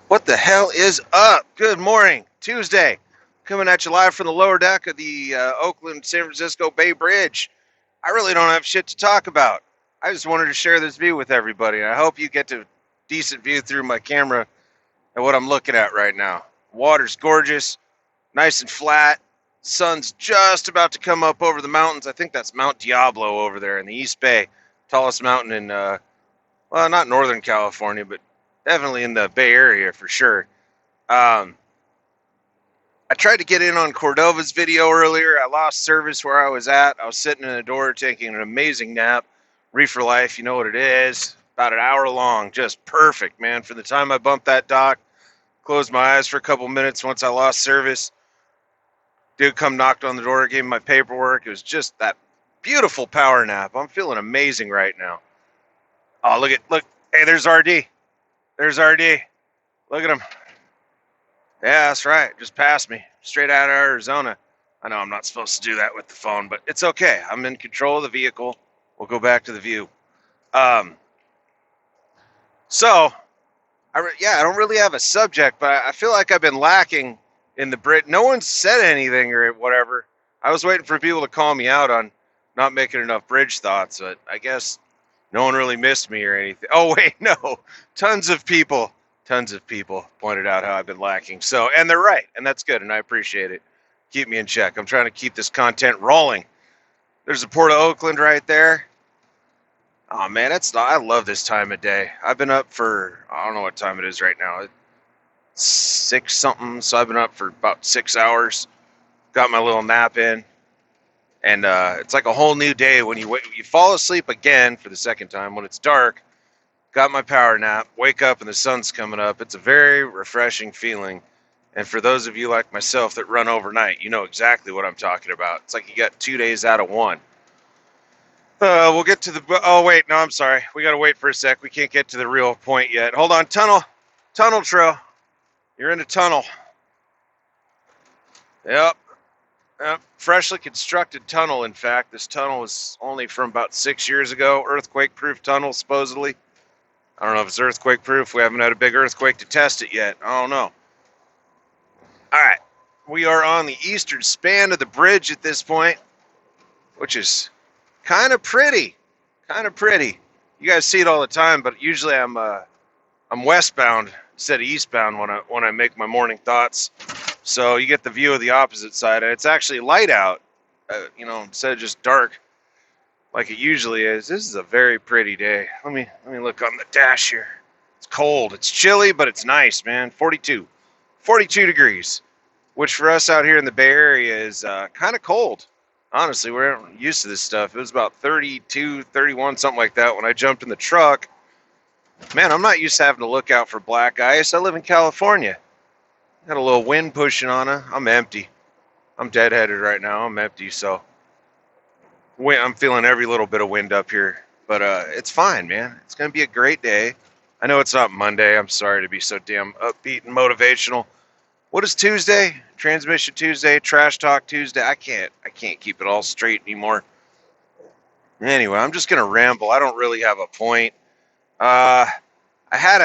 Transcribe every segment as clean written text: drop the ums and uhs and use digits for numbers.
What the hell is up? Good morning, Tuesday. Coming at you live from the lower deck of the Oakland San Francisco Bay Bridge. I really don't have shit to talk about. I just wanted to share this view with everybody. I hope you get a decent view through my camera at what I'm looking at right now. Water's gorgeous, nice and flat. Sun's just about to come up over the mountains. I think that's Mount Diablo over there in the East Bay, tallest mountain in, well, not Northern California, but definitely in the Bay Area for sure. Um, I tried to get in on Cordova's video earlier. I lost service where I was at. I was sitting in the door taking an amazing nap. Reefer Life, you know what it is. About an hour long. Just perfect, man. For the time I bumped that dock, closed my eyes for a couple minutes once I lost service. Dude come knocked on the door, gave me my paperwork. It was just that beautiful power nap. I'm feeling amazing right now. Oh, look. Hey, there's RD. There's RD. Look at him. Yeah, that's right. Just passed me straight out of Arizona. I know I'm not supposed to do that with the phone, but it's okay. I'm in control of the vehicle. We'll go back to the view. Um, so, I don't really have a subject, but I feel like I've been lacking in the Brit. No one said anything or whatever. I was waiting for people to call me out on not making enough bridge thoughts, but I guess no one really missed me or anything. Oh, wait, no. Tons of people pointed out how I've been lacking. So, and they're right, and that's good, and I appreciate it. Keep me in check. I'm trying to keep this content rolling. There's the Port of Oakland right there. Oh man, I love this time of day. I've been up for, I don't know what time it is right now. It's 6 something, so I've been up for about 6 hours. Got my little nap in, and it's like a whole new day when you fall asleep again for the second time when it's dark. Got my power nap, wake up and the sun's coming up. It's a very refreshing feeling. And for those of you like myself that run overnight, you know exactly what I'm talking about. It's like you got 2 days out of one. We'll get to the, oh wait, no, I'm sorry. We got to wait for a sec. We can't get to the real point yet. Hold on, tunnel trail. You're in a tunnel. Yep. Freshly constructed tunnel, in fact. This tunnel was only from about 6 years ago. Earthquake-proof tunnel, supposedly. I don't know if it's earthquake proof. We haven't had a big earthquake to test it yet. I don't know. All right. We are on the eastern span of the bridge at this point, which is kind of pretty. Kind of pretty. You guys see it all the time, but usually I'm westbound instead of eastbound when I make my morning thoughts. So you get the view of the opposite side. It's actually light out, instead of just dark like it usually is. This is a very pretty day. Let me look on the dash here. It's cold. It's chilly, but it's nice, man. 42 degrees, which for us out here in the Bay Area is kind of cold. Honestly, we're used to this stuff. It was about 32, 31, something like that when I jumped in the truck. Man, I'm not used to having to look out for black ice. I live in California. Got a little wind pushing on it. I'm empty. I'm deadheaded right now. I'm empty, so I'm feeling every little bit of wind up here, but it's fine, man. It's gonna be a great day. I know it's not Monday. I'm sorry to be so damn upbeat and motivational. What is Tuesday? Transmission Tuesday, Trash Talk Tuesday. I can't keep it all straight anymore. Anyway, I'm just gonna ramble. I don't really have a point. I had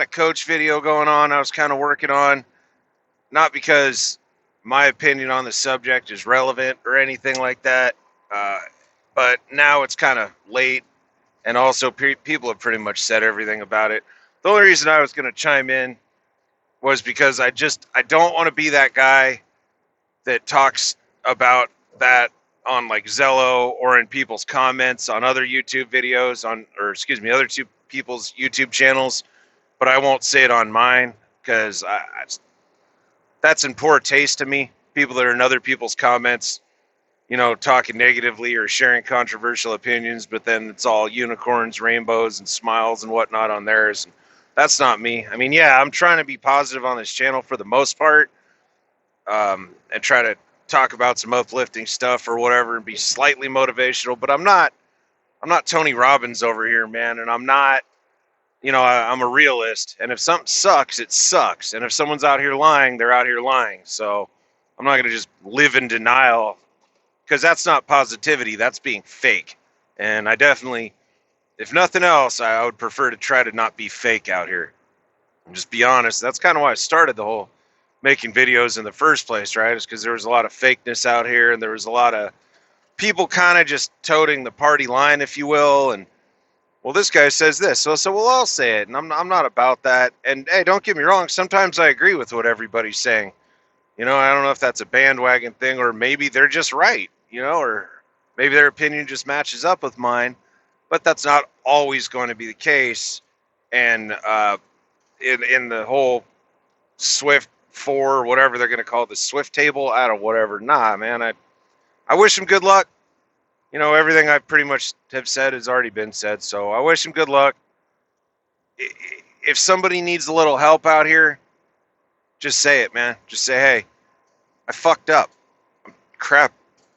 a coach video going on. I was kind of working on, not because my opinion on the subject is relevant or anything like that. But now it's kind of late, and also people have pretty much said everything about it. The only reason I was going to chime in was because I don't want to be that guy that talks about that on like Zello or in people's comments on other YouTube videos other two people's YouTube channels, but I won't say it on mine because that's in poor taste to me. People that are in other people's comments, talking negatively or sharing controversial opinions, but then it's all unicorns, rainbows, and smiles and whatnot on theirs. That's not me. I mean, yeah, I'm trying to be positive on this channel for the most part, and try to talk about some uplifting stuff or whatever and be slightly motivational, but I'm not Tony Robbins over here, man, and I'm not, I'm a realist, and if something sucks, it sucks, and if someone's out here lying, they're out here lying, so I'm not going to just live in denial, because that's not positivity, that's being fake. And I definitely, if nothing else, I would prefer to try to not be fake out here. Just be honest. That's kind of why I started the whole making videos in the first place, right? Is because there was a lot of fakeness out here, and there was a lot of people kind of just toting the party line, if you will. And well, this guy says this, so we'll all say it. And I'm not about that. And hey, don't get me wrong. Sometimes I agree with what everybody's saying. I don't know if that's a bandwagon thing or maybe they're just right. Or maybe their opinion just matches up with mine. But that's not always going to be the case. And in the whole Swift 4, or whatever they're going to call it, the Swift table, I don't whatever. Nah, man, I wish him good luck. Everything I pretty much have said has already been said, so I wish him good luck. If somebody needs a little help out here, just say it, man. Just say, hey, I fucked up. Crap.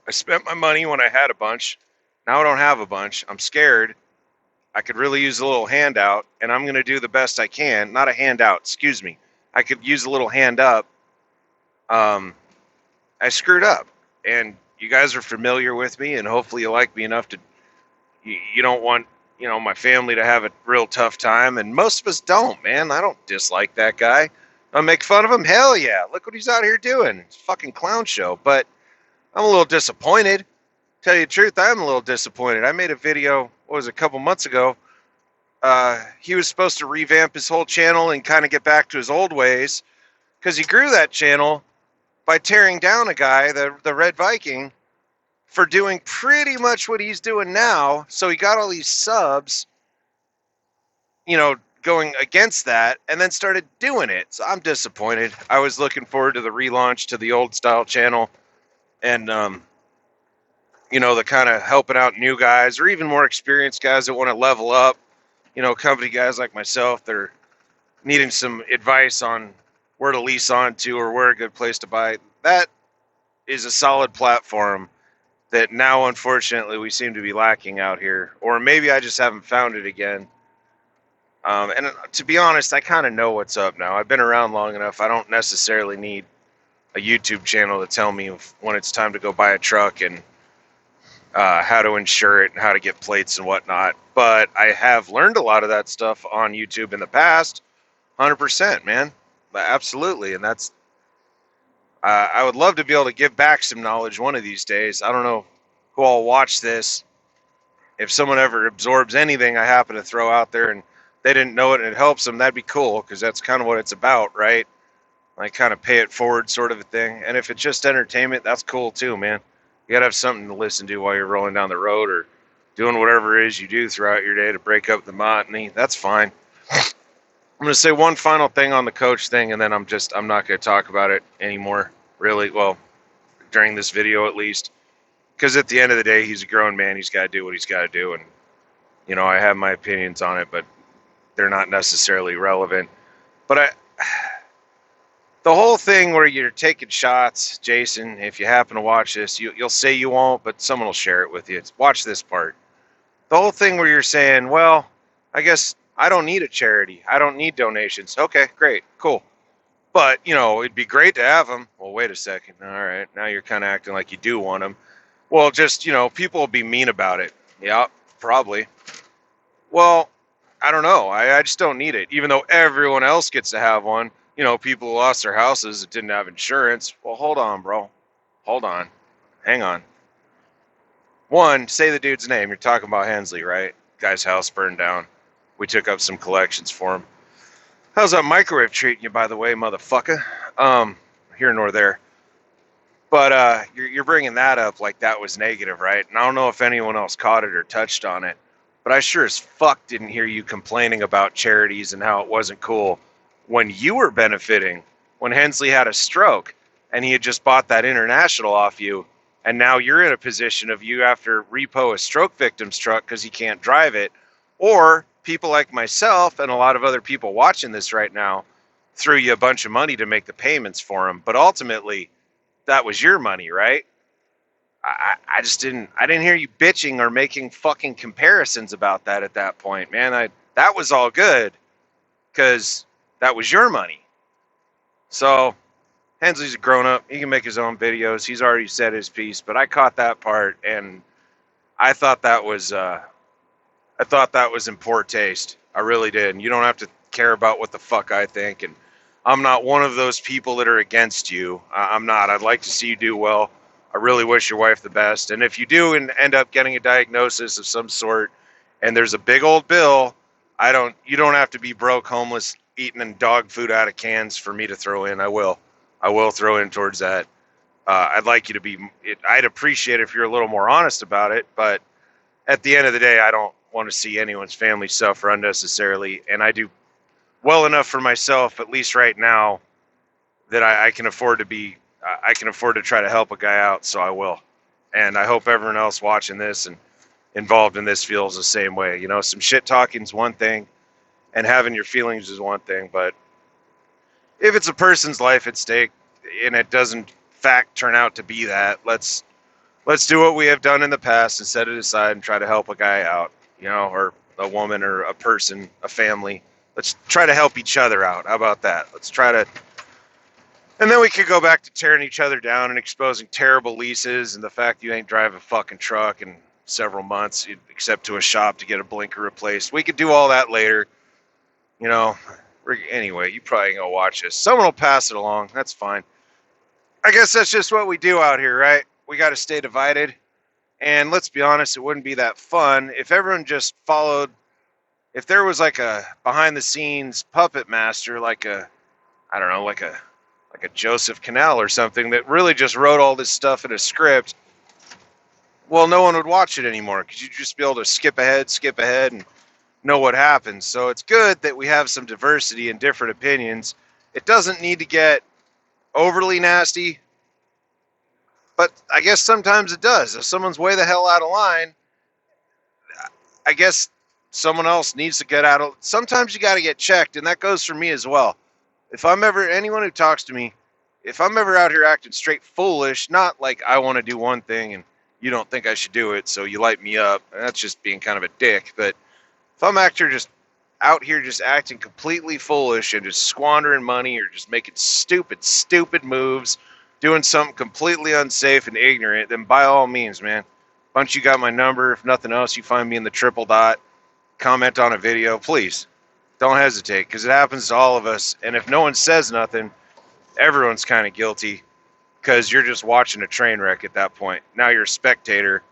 I spent my money when I had a bunch. Now I don't have a bunch. I'm scared. I could really use a little handout, and I'm going to do the best I can. Not a handout, excuse me. I could use a little hand up. I screwed up, and you guys are familiar with me, and hopefully you like me enough to, you don't want, my family to have a real tough time, and most of us don't, man. I don't dislike that guy. I make fun of him? Hell yeah. Look what he's out here doing. It's a fucking clown show, but I'm a little disappointed. Tell you the truth, I'm a little disappointed. I made a video, what was it, a couple months ago. He was supposed to revamp his whole channel and kind of get back to his old ways, because he grew that channel by tearing down a guy, the Red Viking, for doing pretty much what he's doing now. So he got all these subs, going against that, and then started doing it. So I'm disappointed. I was looking forward to the relaunch to the old style channel, and the kind of helping out new guys or even more experienced guys that want to level up. Company guys like myself that are needing some advice on where to lease onto or where a good place to buy. That is a solid platform that now, unfortunately, we seem to be lacking out here. Or maybe I just haven't found it again. And to be honest, I kind of know what's up now. I've been around long enough. I don't necessarily need a YouTube channel to tell me when it's time to go buy a truck and how to insure it and how to get plates and whatnot. But I have learned a lot of that stuff on YouTube in the past. 100%, man. Absolutely. And that's, I would love to be able to give back some knowledge one of these days. I don't know who all watch this. If someone ever absorbs anything I happen to throw out there and they didn't know it and it helps them, that'd be cool, because that's kind of what it's about, right? Like kind of pay it forward sort of a thing. And if it's just entertainment, that's cool too, man. You gotta have something to listen to while you're rolling down the road or doing whatever it is you do throughout your day to break up the monotony. That's fine. I'm going to say one final thing on the coach thing, and then I'm not going to talk about it anymore, really. Well, during this video at least. Because at the end of the day, he's a grown man. He's got to do what he's got to do. And, I have my opinions on it, but they're not necessarily relevant. But the whole thing where you're taking shots, Jason, if you happen to watch this, you'll say you won't, but someone will share it with you. Watch this part. The whole thing where you're saying, well, I guess I don't need a charity. I don't need donations. Okay, great, cool. But, it'd be great to have them. Well, wait a second. All right, now you're kind of acting like you do want them. Well, just, people will be mean about it. Yeah, probably. Well, I don't know. I just don't need it. Even though everyone else gets to have one. People who lost their houses that didn't have insurance. Well, hold on, bro. Hold on. Hang on. One, say the dude's name. You're talking about Hensley, right? Guy's house burned down. We took up some collections for him. How's that microwave treating you, by the way, motherfucker? Here nor there. But you're bringing that up like that was negative, right? And I don't know if anyone else caught it or touched on it, but I sure as fuck didn't hear you complaining about charities and how it wasn't cool when you were benefiting, when Hensley had a stroke and he had just bought that international off you, and now you're in a position of you have to repo a stroke victim's truck because he can't drive it, or people like myself and a lot of other people watching this right now threw you a bunch of money to make the payments for him, but ultimately that was your money, right? I just didn't hear you bitching or making fucking comparisons about that at that point, man. That was all good because that was your money. So Hensley's a grown up. He can make his own videos. He's already said his piece, but I caught that part and I thought that was in poor taste. I really did. And you don't have to care about what the fuck I think, and I'm not one of those people that are against you. I'm not. I'd like to see you do well. I really wish your wife the best. And if you do and end up getting a diagnosis of some sort and there's a big old bill, you don't have to be broke, homeless, eating dog food out of cans for me to throw in. I will. I will throw in towards that. I'd like you to I'd appreciate if you're a little more honest about it, but at the end of the day, I don't want to see anyone's family suffer unnecessarily. And I do well enough for myself, at least right now, that I can afford I can afford to try to help a guy out, so I will. And I hope everyone else watching this and involved in this feels the same way. You know, some shit talking is one thing, and having your feelings is one thing, but if it's a person's life at stake and it doesn't fact turn out to be that, let's do what we have done in the past and set it aside and try to help a guy out, you know, or a woman or a person, a family. Let's try to help each other out. How about that? Let's try to, and then we could go back to tearing each other down and exposing terrible leases and the fact you ain't drive a fucking truck in several months, except to a shop to get a blinker replaced. We could do all that later. You know, anyway, you probably ain't gonna watch this. Someone will pass it along. That's fine. I guess that's just what we do out here, right? We got to stay divided. And let's be honest, it wouldn't be that fun if everyone just followed. If there was like a behind the scenes puppet master, like I don't know, like a Joseph Canal or something that really just wrote all this stuff in a script, well, no one would watch it anymore because you'd just be able to skip ahead, and know what happens. So it's good that we have some diversity and different opinions. It doesn't need to get overly nasty, but I guess sometimes it does. If someone's way the hell out of line, I guess someone else needs to get out of. Sometimes you got to get checked, and that goes for me as well. If I'm ever, anyone who talks to me, if I'm ever out here acting straight foolish, not like I want to do one thing and you don't think I should do it, so you light me up, that's just being kind of a dick. But if I'm out here just acting completely foolish and just squandering money or just making stupid moves, doing something completely unsafe and ignorant, then by all means, man, once you got my number, if nothing else, you find me in the triple dot, comment on a video, please. Don't hesitate, because it happens to all of us. And if no one says nothing, everyone's kind of guilty, because you're just watching a train wreck at that point. Now you're a spectator,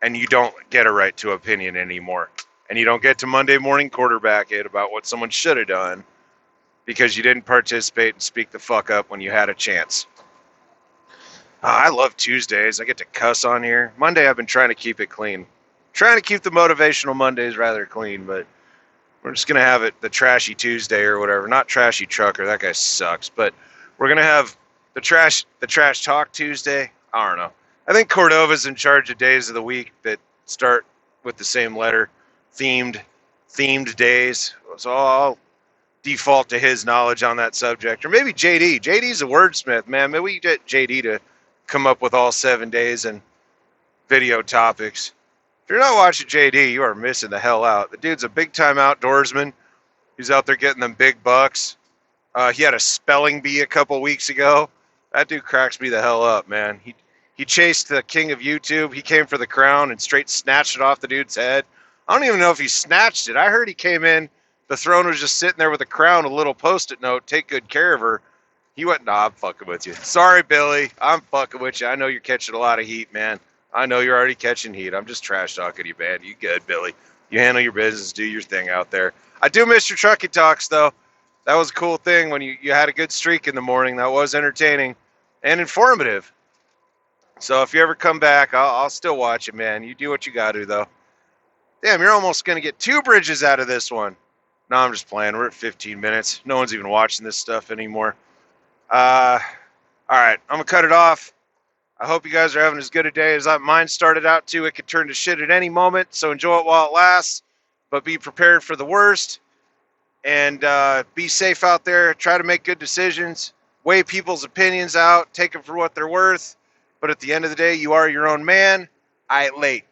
and you don't get a right to opinion anymore. And you don't get to Monday morning quarterback it about what someone should have done, because you didn't participate and speak the fuck up when you had a chance. I love Tuesdays. I get to cuss on here. Monday, I've been trying to keep it clean. Trying to keep the motivational Mondays rather clean, but we're just going to have it the Trashy Tuesday or whatever. Not Trashy Trucker. That guy sucks. But we're going to have the Trash Talk Tuesday. I don't know. I think Cordova's in charge of days of the week that start with the same letter. Themed days. So I'll default to his knowledge on that subject. Or maybe JD. JD's a wordsmith, man. Maybe we get JD to come up with all 7 days and video topics. If you're not watching JD, you are missing the hell out. The dude's a big-time outdoorsman. He's out there getting them big bucks. He had a spelling bee a couple weeks ago. That dude cracks me the hell up, man. He chased the king of YouTube. He came for the crown and straight snatched it off the dude's head. I don't even know if he snatched it. I heard he came in. The throne was just sitting there with a crown, a little Post-it note, take good care of her. He went, nah, I'm fucking with you. Sorry, Billy. I'm fucking with you. I know you're catching a lot of heat, man. I know you're already catching heat. I'm just trash talking you, man. You good, Billy. You handle your business, do your thing out there. I do miss your trucking talks, though. That was a cool thing when you had a good streak in the morning. That was entertaining and informative. So if you ever come back, I'll still watch it, man. You do what you got to, though. Damn, you're almost going to get 2 bridges out of this one. No, I'm just playing. We're at 15 minutes. No one's even watching this stuff anymore. All right, I'm going to cut it off. I hope you guys are having as good a day as mine started out to. It could turn to shit at any moment, so enjoy it while it lasts, but be prepared for the worst, and be safe out there. Try to make good decisions. Weigh people's opinions out. Take them for what they're worth, but at the end of the day, you are your own man. Late.